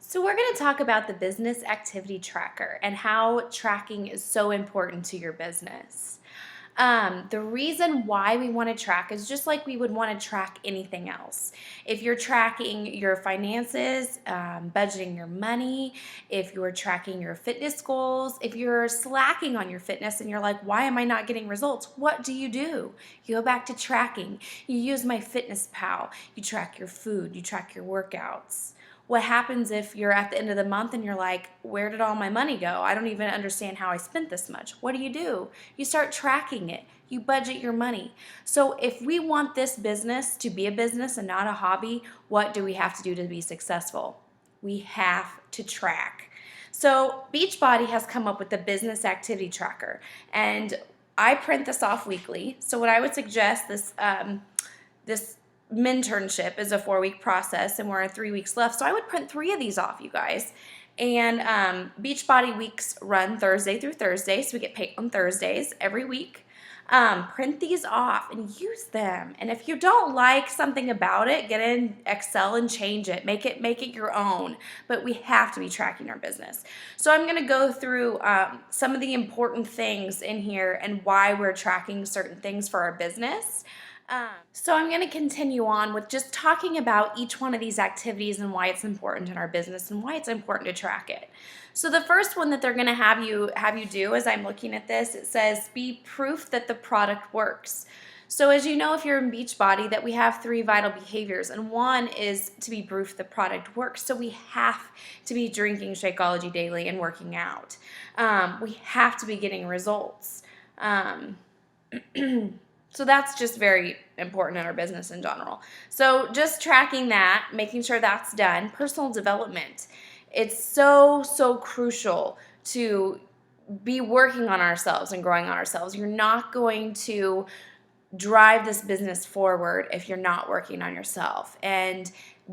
So, we're going to talk about the business activity tracker and how tracking is so important to your business. The reason why we want to track is just like we would want to track anything else. If you're tracking your finances, budgeting your money, if you're tracking your fitness goals, if you're slacking on your fitness and you're like, why am I not getting results? What do? You go back to tracking. You use MyFitnessPal. You track your food, you track your workouts. What happens if you're at the end of the month and you're like, where did all my money go? I don't even understand how I spent this much. What do? You start tracking it. You budget your money. So if we want this business to be a business and not a hobby, what do we have to do to be successful? We have to track. So Beachbody has come up with the business activity tracker, and I print this off weekly. So what I would suggest this mentorship is a 4-week process, and we're in 3 weeks left. So I would print 3 of these off, you guys. And Beachbody weeks run Thursday through Thursday, so we get paid on Thursdays every week. Print these off and use them. And if you don't like something about it, get in Excel and change it. Make it your own. But we have to be tracking our business. So I'm going to go through some of the important things in here and why we're tracking certain things for our business. So I'm going to continue on with just talking about each one of these activities and why it's important in our business and why it's important to track it. So the first one that they're going to have you do, as I'm looking at this, it says be proof that the product works. So as you know, if you're in Beachbody, that we have 3 vital behaviors, and one is to be proof the product works. So we have to be drinking Shakeology daily and working out. We have to be getting results. So that's just very important in our business in general. So just tracking that, making sure that's done. Personal development. It's so crucial to be working on ourselves and growing on ourselves. You're not going to drive this business forward if you're not working on yourself and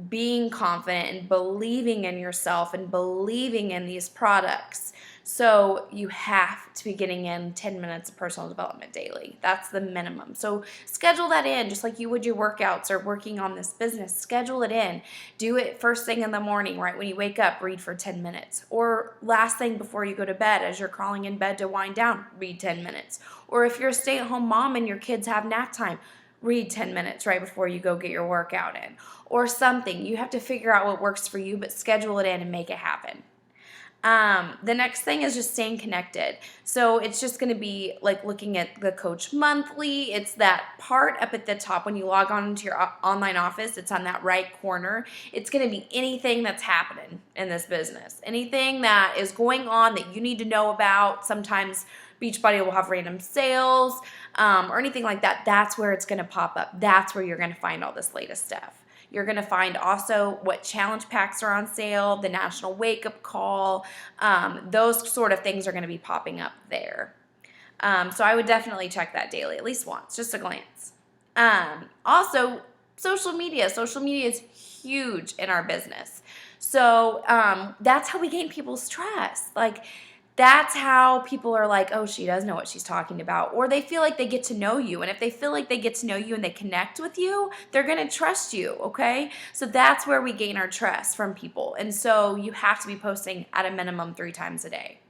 being confident and believing in yourself and believing in these products. So you have to be getting in 10 minutes of personal development daily. That's the minimum. So schedule that in just like you would your workouts or working on this business. Schedule it in. Do it first thing in the morning, right when you wake up, read for 10 minutes. Or last thing before you go to bed, as you're crawling in bed to wind down, read 10 minutes. Or if you're a stay-at-home mom and your kids have nap time, read 10 minutes right before you go get your workout in. Or something. You have to figure out what works for you, but schedule it in and make it happen. The next thing is just staying connected. So it's just going to be like looking at the Coach Monthly. It's that part up at the top when you log on into your online office. It's on that right corner. It's going to be anything that's happening in this business. Anything that is going on that you need to know about. Sometimes Beachbody will have random sales or anything like that. That's where it's going to pop up. That's where you're going to find all this latest stuff. You're going to find also what challenge packs are on sale, the National Wake Up Call. Those sort of things are going to be popping up there. So I would definitely check that daily, at least once, just a glance. Also, social media. Social media is huge in our business. So that's how we gain people's trust. Like, that's how people are like, oh, she does know what she's talking about. Or they feel like they get to know you. And if they feel like they get to know you and they connect with you, they're going to trust you, okay? So that's where we gain our trust from people. And so you have to be posting at a minimum 3 times a day.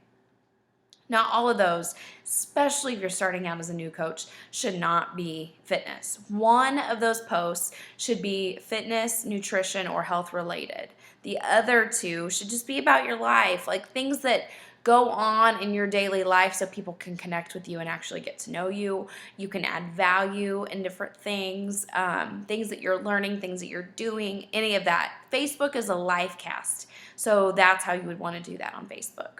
Not all of those, especially if you're starting out as a new coach, should not be fitness. One of those posts should be fitness, nutrition, or health related. The other 2 should just be about your life, like things that go on in your daily life so people can connect with you and actually get to know you. You can add value in different things, things that you're learning, things that you're doing, any of that. Facebook is a live cast, so that's how you would want to do that on Facebook.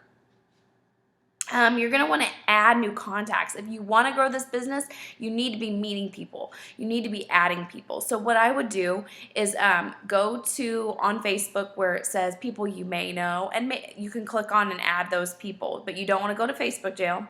You're going to want to add new contacts. If you want to grow this business, you need to be meeting people. You need to be adding people. So what I would do is go to on Facebook where it says people you may know, and you can click on and add those people, but you don't want to go to Facebook jail.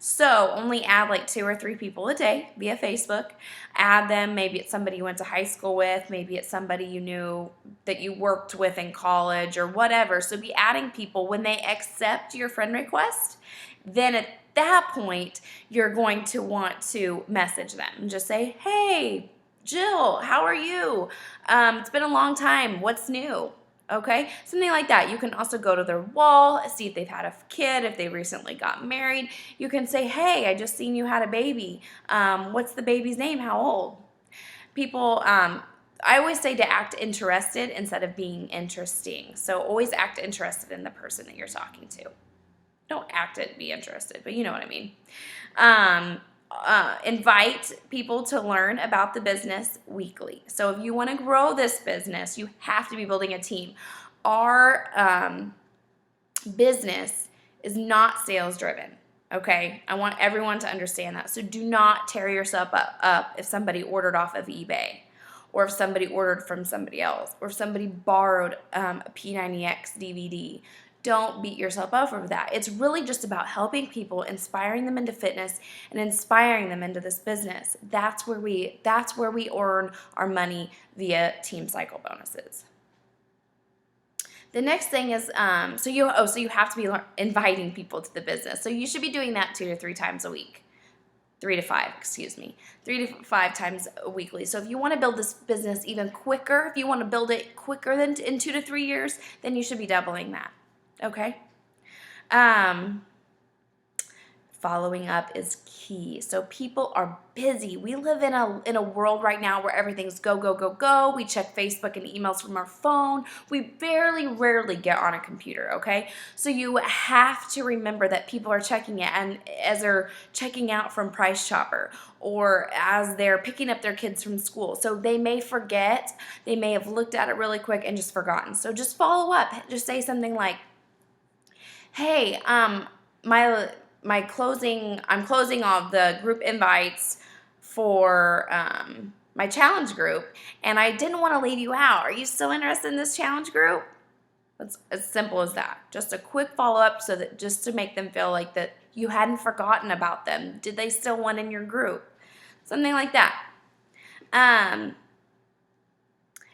So only add like 2 or 3 people a day via Facebook. Add them. Maybe it's somebody you went to high school with. Maybe it's somebody you knew that you worked with in college or whatever. So be adding people. When they accept your friend request, then at that point, you're going to want to message them and just say, hey, Jill, how are you? It's been a long time. What's new? Okay, something like that. You can also go to their wall, see if they've had a kid, if they recently got married. You can say, hey, I just seen you had a baby. What's the baby's name? How old? People, I always say to act interested instead of being interesting. So always act interested in the person that you're talking to. Don't act it, be interested, but you know what I mean. Invite people to learn about the business weekly. So if you want to grow this business, you have to be building a team. Our business is not sales driven. Okay, I want everyone to understand that. So do not tear yourself up if somebody ordered off of eBay, or if somebody ordered from somebody else, or if somebody borrowed a P90X DVD. Don't beat yourself up over that. It's really just about helping people, inspiring them into fitness, and inspiring them into this business. That's where we earn our money via Team Cycle bonuses. The next thing is, so you have to be inviting people to the business. So you should be doing that 2 to 3 times a week. 3 to 5, excuse me. 3 to 5 times weekly. So if you want to build this business even quicker, if you want to build it quicker than in 2 to 3 years, then you should be doubling that. Okay? Following up is key. So people are busy. We live in a world right now where everything's go, go, go, go. We check Facebook and emails from our phone. We rarely get on a computer, okay? So you have to remember that people are checking it, and as they're checking out from Price Chopper, or as they're picking up their kids from school. So they may forget. They may have looked at it really quick and just forgotten. So just follow up. Just say something like, hey, I'm closing all the group invites for my challenge group, and I didn't want to leave you out. Are you still interested in this challenge group? It's as simple as that. Just a quick follow-up, so that just to make them feel like that you hadn't forgotten about them. Did they still want in your group? Something like that.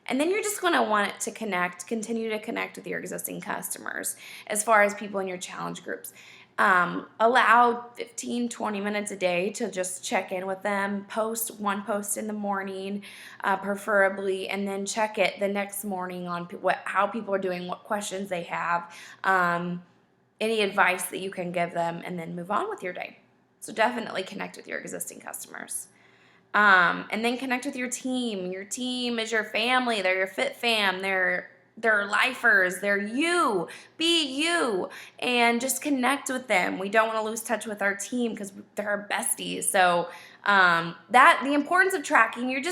And then you're just going to want it to continue to connect with your existing customers as far as people in your challenge groups. Allow 15, 20 minutes a day to just check in with them. Post one post in the morning, preferably, and then check it the next morning on how people are doing, what questions they have, any advice that you can give them, and then move on with your day. So definitely connect with your existing customers. And then connect with your team. Your team is your family. They're your fit fam. They're lifers. They're you. Be you. And just connect with them. We don't want to lose touch with our team because they're our besties. So the importance of tracking,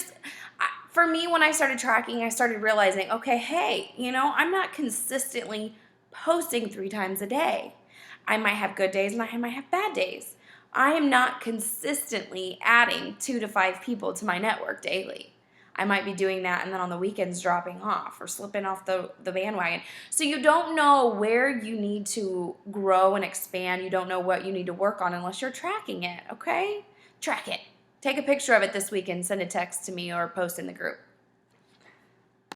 for me, when I started tracking, I started realizing, okay, hey, I'm not consistently posting 3 times a day. I might have good days and I might have bad days. I am not consistently adding 2 to 5 people to my network daily. I might be doing that and then on the weekends dropping off or slipping off the bandwagon. So you don't know where you need to grow and expand. You don't know what you need to work on unless you're tracking it, okay? Track it. Take a picture of it this week and send a text to me or post in the group.